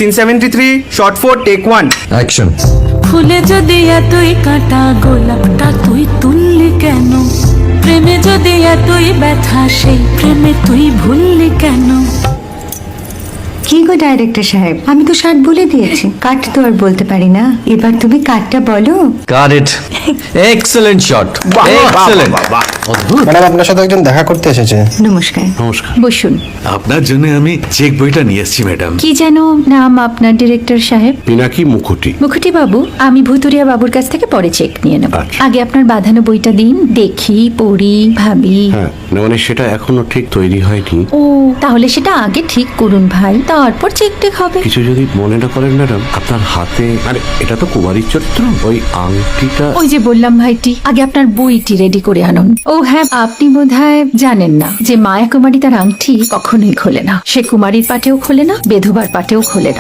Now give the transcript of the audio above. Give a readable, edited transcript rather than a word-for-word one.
Scene 73 short 4 take 1 action. ফুলে যদি এতই কাটা গোলাপটা তুই তুললি কেন? প্রেমে যদি এতই ব্যথা সেই প্রেমে তুই ভুললি কেন? কি গো ডাইরেক্টর সাহেব, আমি তো 60 বলে দিয়েছি, কাট তো আর বলতে পারি না, এবার তুমি কাটটা বলো। Got it. Excellent shot, excellent. Madam আপনার সাথে একজন দেখা করতে এসেছে। নমস্কার, নমস্কার। বসুন। আপনার জন্য আমি চেক বইটা নিয়ে এসেছি ম্যাডাম। কি যেন নাম আপনার ডিরেক্টর সাহেব? পিনাকি মুখোটি। মুখুটি বাবু, আমি ভুতুরিয়া বাবুর কাছ থেকে পরে চেক নিয়ে নেব। আচ্ছা। আগে আপনার বাঁধানো বইটা দিন, দেখি, পড়ি, ভাবি। হ্যাঁ না, মানে সেটা এখনো ঠিক তৈরি হয়নি। ও, তাহলে সেটা আগে ঠিক করুন ভাই, তারপর চেক টেক হবে। কিছু যদি মনে না করেন ম্যাডাম, আপনার হাতে মানে এটা তো কুমারীর চরিত্র, ওই আংটিটা। ওই যে বললাম ভাইটি, আগে আপনার বইটি রেডি করে আনুন। ও হ্যাঁ, আপনি বোধহয় জানেন না যে মায়া কুমারী তার আংটি কখনোই খোলে না। সে কুমারীর পাটেও খোলে না, বেধবার পাটেও খোলে না।